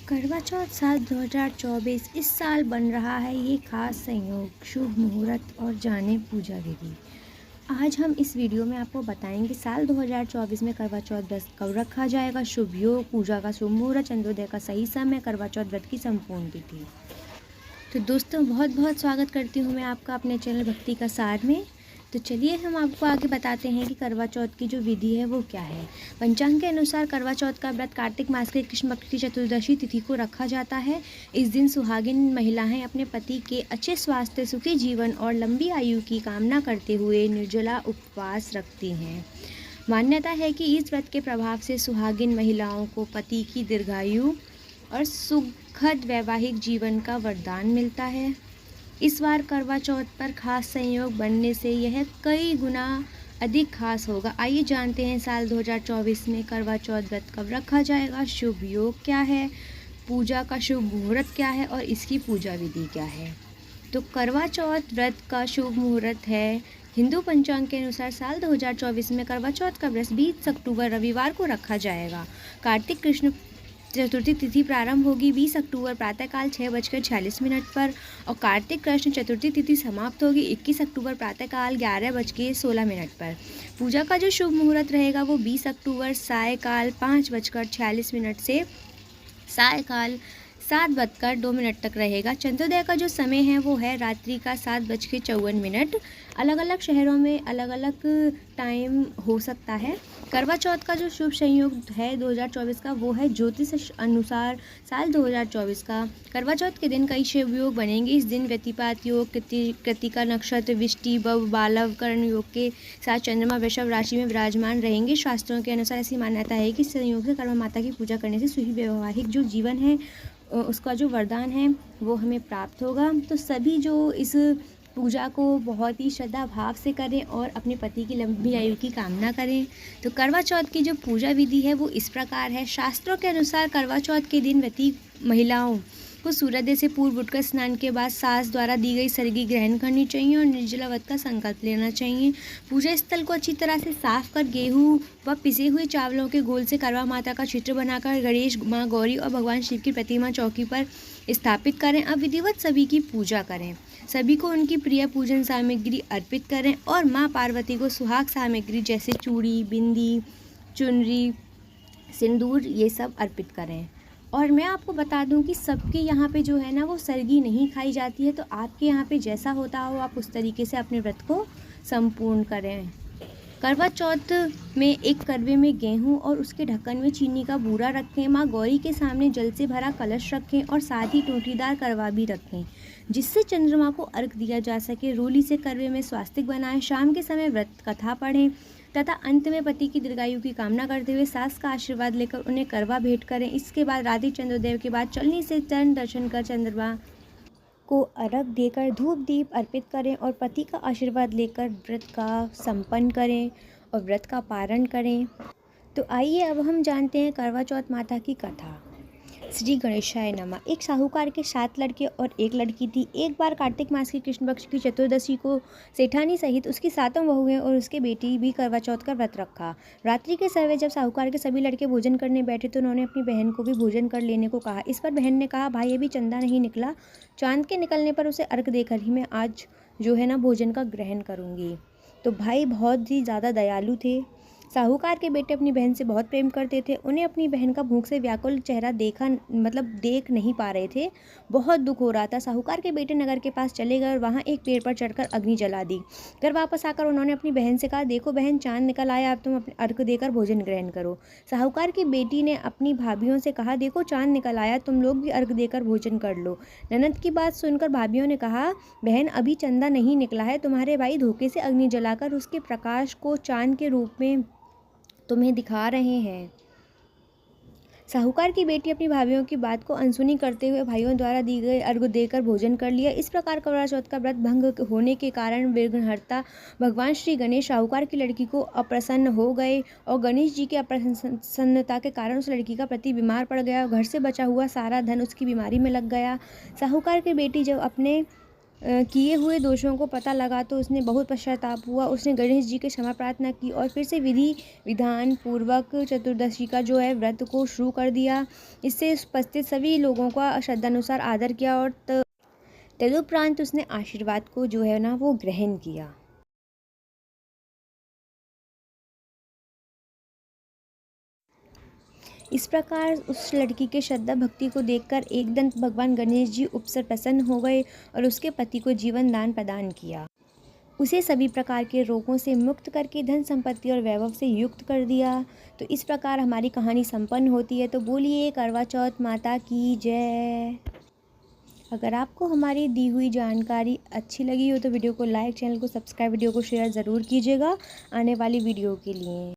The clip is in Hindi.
करवा चौथ साल 2024 इस साल बन रहा है ये खास संयोग, शुभ मुहूर्त और जाने पूजा विधि। आज हम इस वीडियो में आपको बताएंगे साल 2024 में करवा चौथ व्रत कब रखा जाएगा, शुभ योग, पूजा का शुभ मुहूर्त, चंद्रोदय का सही समय, करवा चौथ व्रत की संपूर्ण तिथि। तो दोस्तों बहुत बहुत स्वागत करती हूँ मैं आपका अपने चैनल भक्ति का सार में। तो चलिए हम आपको आगे बताते हैं कि करवा चौथ की जो विधि है वो क्या है। पंचांग के अनुसार करवा चौथ का व्रत कार्तिक मास के कृष्ण पक्ष की चतुर्दशी तिथि को रखा जाता है। इस दिन सुहागिन महिलाएं अपने पति के अच्छे स्वास्थ्य, सुखी जीवन और लंबी आयु की कामना करते हुए निर्जला उपवास रखती हैं। मान्यता है कि इस व्रत के प्रभाव से सुहागिन महिलाओं को पति की दीर्घायु और सुखद वैवाहिक जीवन का वरदान मिलता है। इस बार करवा चौथ पर खास संयोग बनने से यह कई गुना अधिक खास होगा। आइए जानते हैं साल 2024 में करवा चौथ व्रत कब रखा जाएगा, शुभ योग क्या है, पूजा का शुभ मुहूर्त क्या है और इसकी पूजा विधि क्या है। तो करवा चौथ व्रत का शुभ मुहूर्त है हिंदू पंचांग के अनुसार साल 2024 में करवा चौथ का व्रत 20 अक्टूबर रविवार को रखा जाएगा। कार्तिक कृष्ण चतुर्थी तिथि प्रारंभ होगी 20 अक्टूबर प्रातःकाल 6:46 पर और कार्तिक कृष्ण चतुर्थी तिथि समाप्त होगी 21 अक्टूबर प्रातःकाल 11:16 पर। पूजा का जो शुभ मुहूर्त रहेगा वो 20 अक्टूबर सायकाल 5:46 से सायकाल 7:02 तक रहेगा। चंद्रोदय का जो समय है वो है रात्रि का 7:54। अलग अलग शहरों में अलग अलग टाइम हो सकता है। करवा चौथ का जो शुभ संयोग है 2024 का वो है ज्योतिष अनुसार साल 2024 का। करवा चौथ के दिन कई शुभ योग बनेंगे। इस दिन व्यतिपात योग, कृतिका नक्षत्र, विष्टि बव बालव कर्ण योग के साथ चंद्रमा वृषभ राशि में विराजमान रहेंगे। शास्त्रों के अनुसार ऐसी मान्यता है कि संयोग से कर्मा माता की पूजा करने से सुखी वैवाहिक जो जीवन है उसका जो वरदान है वो हमें प्राप्त होगा। तो सभी जो इस पूजा को बहुत ही श्रद्धा भाव से करें और अपने पति की लंबी आयु की कामना करें। तो करवा चौथ की जो पूजा विधि है वो इस प्रकार है। शास्त्रों के अनुसार करवा चौथ के दिन व्रती महिलाओं को सूर्योदय से पूर्व उठकर स्नान के बाद सास द्वारा दी गई सरगी ग्रहण करनी चाहिए और निर्जला व्रत का संकल्प लेना चाहिए। पूजा स्थल को अच्छी तरह से साफ कर गेहूं व पिसे हुए चावलों के घोल से करवा माता का चित्र बनाकर गणेश, माँ गौरी और भगवान शिव की प्रतिमा चौकी पर स्थापित करें। अब विधिवत सभी की पूजा करें, सभी को उनकी प्रिय पूजन सामग्री अर्पित करें और माँ पार्वती को सुहाग सामग्री जैसे चूड़ी, बिंदी, चुनरी, सिंदूर ये सब अर्पित करें। और मैं आपको बता दूं कि सबके यहाँ पे जो है ना वो सरगी नहीं खाई जाती है। तो आपके यहाँ पे जैसा होता हो आप उस तरीके से अपने व्रत को संपूर्ण करें। करवा चौथ में एक करवे में गेहूं और उसके ढक्कन में चीनी का बूरा रखें। माँ गौरी के सामने जल से भरा कलश रखें और साथ ही टोटीदार करवा भी रखें जिससे चंद्रमा को अर्घ दिया जा सके। रोली से करवे में स्वास्तिक बनाएं। शाम के समय व्रत कथा पढ़ें तथा अंत में पति की दीर्घायु की कामना करते हुए सास का आशीर्वाद लेकर उन्हें करवा भेंट करें। इसके बाद रात्रि चंद्रोदय के बाद चलनी से चरण दर्शन कर चंद्रमा को अर्घ देकर धूप दीप अर्पित करें और पति का आशीर्वाद लेकर व्रत का संपन्न करें और व्रत का पारण करें। तो आइए अब हम जानते हैं करवा चौथ माता की कथा। श्री गणेशाय नमः। एक साहूकार के 7 लड़के और एक लड़की थी। एक बार कार्तिक मास की कृष्ण पक्ष की चतुर्दशी को सेठानी सहित उसकी 7 बहुएं और उसके बेटी भी करवा चौथ का व्रत रखा। रात्रि के समय जब साहूकार के सभी लड़के भोजन करने बैठे तो उन्होंने अपनी बहन को भी भोजन कर लेने को कहा। इस पर बहन ने कहा, भाई अभी चंदा नहीं निकला, चांद के निकलने पर उसे अर्घ देकर ही मैं आज जो है ना भोजन का ग्रहण करूँगी। तो भाई बहुत ही ज़्यादा दयालु थे। साहूकार के बेटे अपनी बहन से बहुत प्रेम करते थे। उन्हें अपनी बहन का भूख से व्याकुल चेहरा देख नहीं पा रहे थे। बहुत दुख हो रहा था। साहूकार के बेटे नगर के पास चले गए और वहाँ एक पेड़ पर चढ़कर अग्नि जला दी। घर वापस आकर उन्होंने अपनी बहन से कहा, देखो बहन, चांद निकल आया, अब तुम अपने अर्घ देकर भोजन ग्रहण करो। साहूकार की बेटी ने अपनी भाभियों से कहा, देखो चांद निकल आया, तुम लोग भी अर्घ देकर भोजन कर लो। ननद की बात सुनकर भाभियों ने कहा, बहन अभी चंदा नहीं निकला है, तुम्हारे भाई धोखे से अग्नि जलाकर उसके प्रकाश को चांद के रूप में तुम्हें दिखा रहे हैं। साहूकार की बेटी अपनी भाभियों की बात को अनसुनी करते हुए भाइयों द्वारा दी गई अर्घ देकर भोजन कर लिया। इस प्रकार करवा चौथ का व्रत भंग होने के कारण विघ्नहर्ता भगवान श्री गणेश साहूकार की लड़की को अप्रसन्न हो गए और गणेश जी की अप्रसन्नता के कारण उस लड़की का पति बीमार पड़ गया और घर से बचा हुआ सारा धन उसकी बीमारी में लग गया। साहूकार की बेटी जब अपने किए हुए दोषों को पता लगा तो उसने बहुत पश्चाताप हुआ। उसने गणेश जी की क्षमा प्रार्थना की और फिर से विधि विधान पूर्वक चतुर्दशी का जो है व्रत को शुरू कर दिया। इससे उपस्थित सभी लोगों का श्रद्धानुसार आदर किया और तदुपरांत उसने आशीर्वाद को जो है ना वो ग्रहण किया। इस प्रकार उस लड़की के श्रद्धा भक्ति को देखकर एकदंत भगवान गणेश जी उपसर प्रसन्न हो गए और उसके पति को जीवन दान प्रदान किया। उसे सभी प्रकार के रोगों से मुक्त करके धन संपत्ति और वैभव से युक्त कर दिया। तो इस प्रकार हमारी कहानी संपन्न होती है। तो बोलिए करवा चौथ माता की जय। अगर आपको हमारी दी हुई जानकारी अच्छी लगी हो तो वीडियो को लाइक, चैनल को सब्सक्राइब, वीडियो को शेयर ज़रूर कीजिएगा आने वाली वीडियो के लिए।